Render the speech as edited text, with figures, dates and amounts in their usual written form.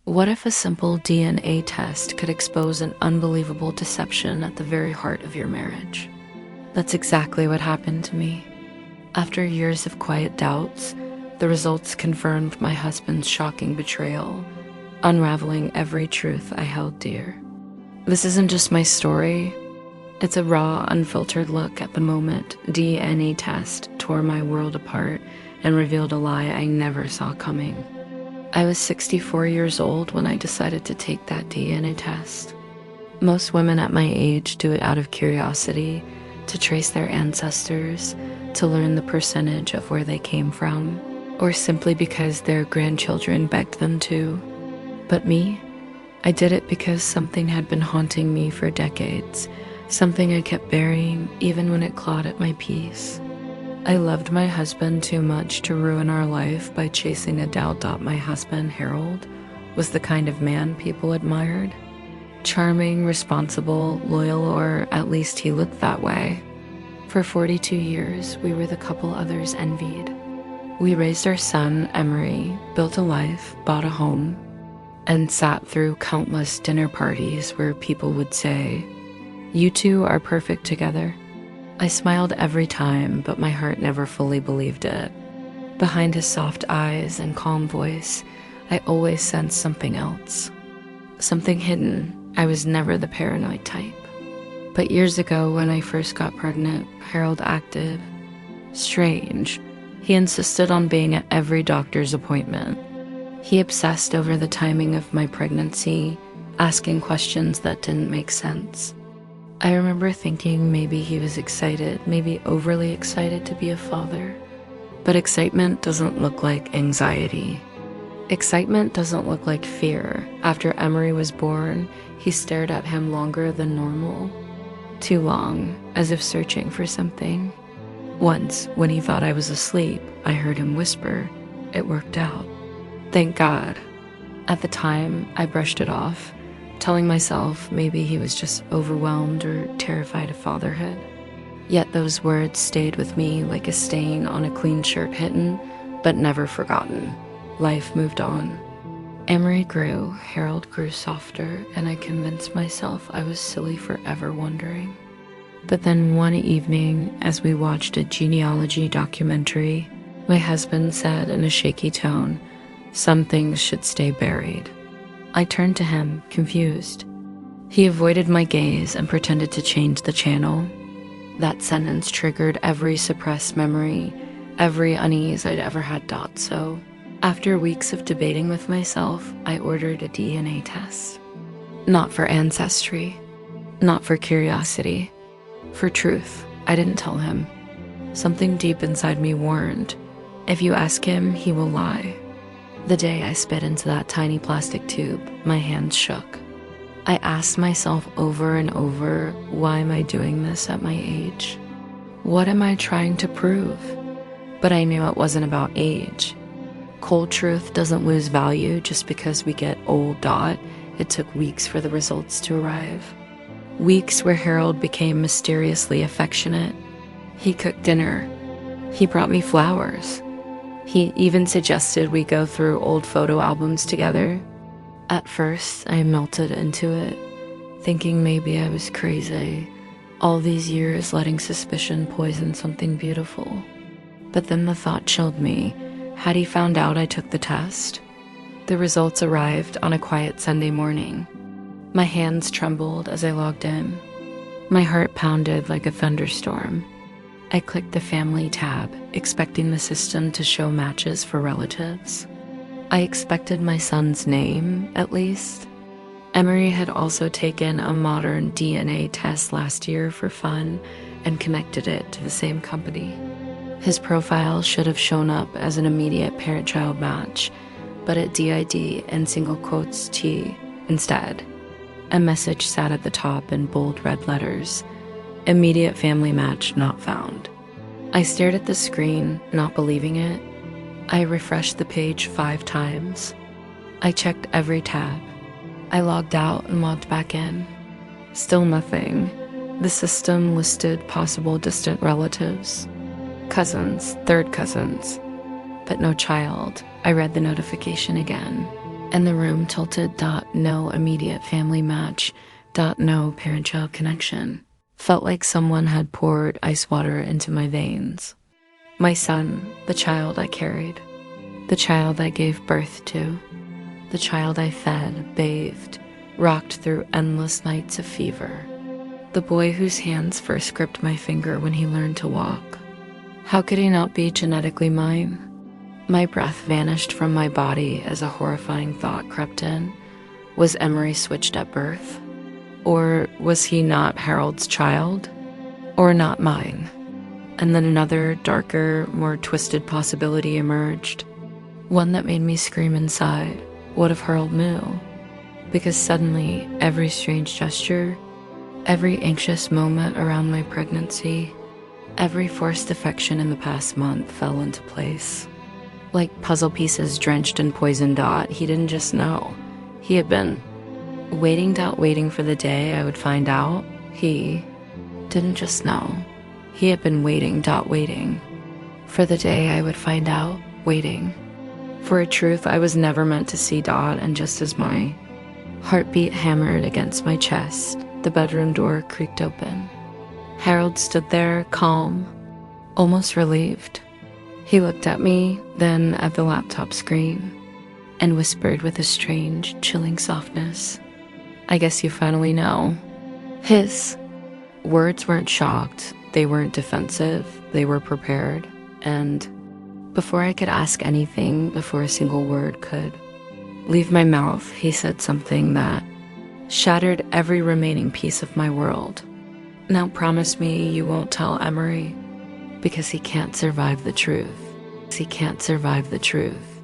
What if a simple DNA test could expose an unbelievable deception at the very heart of your marriage? That's exactly what happened to me. After years of quiet doubts, the results confirmed my husband's shocking betrayal, unraveling every truth I held dear. This isn't just my story. It's a raw, unfiltered look at the moment DNA test tore my world apart and revealed a lie I never saw coming. I was 64 years old when I decided to take that DNA test. Most women at my age do it out of curiosity, to trace their ancestors, to learn the percentage of where they came from, or simply because their grandchildren begged them to. But me, I did it because something had been haunting me for decades, something I kept burying even when it clawed at my peace. I loved my husband too much to ruin our life by chasing a doubt that my husband, Harold, was the kind of man people admired. Charming, responsible, loyal, or at least he looked that way. For 42 years, we were the couple others envied. We raised our son, Emery, built a life, bought a home, and sat through countless dinner parties where people would say, "You two are perfect together." I smiled every time, but my heart never fully believed it. Behind his soft eyes and calm voice, I always sensed something else. Something hidden. I was never the paranoid type. But years ago, when I first got pregnant, Harold acted strange. He insisted on being at every doctor's appointment. He obsessed over the timing of my pregnancy, asking questions that didn't make sense. I remember thinking maybe he was excited, maybe overly excited to be a father. But excitement doesn't look like anxiety. Excitement doesn't look like fear. After Emery was born, he stared at him longer than normal. Too long, as if searching for something. Once, when he thought I was asleep, I heard him whisper, "It worked out." Thank God. At the time, I brushed it off, telling myself maybe he was just overwhelmed or terrified of fatherhood. Yet those words stayed with me like a stain on a clean shirt hidden, but never forgotten. Life moved on. Emery grew, Harold grew softer, and I convinced myself I was silly for ever wondering. But then one evening, as we watched a genealogy documentary, my husband said in a shaky tone, "Some things should stay buried." I turned to him, confused. He avoided my gaze and pretended to change the channel. That sentence triggered every suppressed memory, every unease I'd ever had. So, after weeks of debating with myself, I ordered a DNA test. Not for ancestry, not for curiosity, for truth. I didn't tell him. Something deep inside me warned, if you ask him, he will lie. The day I spit into that tiny plastic tube, my hands shook. I asked myself over and over, why am I doing this at my age? What am I trying to prove? But I knew it wasn't about age. Cold truth doesn't lose value just because we get old. It took weeks for the results to arrive. Weeks where Harold became mysteriously affectionate. He cooked dinner. He brought me flowers. He even suggested we go through old photo albums together. At first, I melted into it, thinking maybe I was crazy, all these years letting suspicion poison something beautiful. But then the thought chilled me. Had he found out I took the test? The results arrived on a quiet Sunday morning. My hands trembled as I logged in. My heart pounded like a thunderstorm. I clicked the family tab, expecting the system to show matches for relatives. I expected my son's name, at least. Emery had also taken a modern DNA test last year for fun and connected it to the same company. His profile should have shown up as an immediate parent-child match, but it DID and single quotes T instead. A message sat at the top in bold red letters. Immediate family match not found. I stared at the screen, not believing it. I refreshed the page 5 times. I checked every tab. I logged out and logged back in. Still nothing. The system listed possible distant relatives. Cousins, third cousins. But no child. I read the notification again. and the room tilted. No immediate family match. No parent-child connection. Felt like someone had poured ice water into my veins. My son, the child I carried, the child I gave birth to, the child I fed, bathed, rocked through endless nights of fever. The boy whose hands first gripped my finger when he learned to walk. How could he not be genetically mine? My breath vanished from my body as a horrifying thought crept in. Was Emery switched at birth? Or was he not Harold's child? Or not mine? And then another, darker, more twisted possibility emerged. One that made me scream inside. What if Harold knew? Because suddenly, every strange gesture, every anxious moment around my pregnancy, every forced affection in the past month fell into place. Like puzzle pieces drenched in poison. He didn't just know. He had been waiting for the day I would find out. He didn't just know. He had been waiting for the day I would find out, waiting for a truth I was never meant to see. And just as my heartbeat hammered against my chest, the bedroom door creaked open. Harold stood there, calm, almost relieved. He looked at me, then at the laptop screen, and whispered with a strange, chilling softness, "I guess you finally know." His words weren't shocked, they weren't defensive, they were prepared. And before I could ask anything, before a single word could leave my mouth, he said something that shattered every remaining piece of my world. "Now promise me you won't tell Emery, because he can't survive the truth. He can't survive the truth."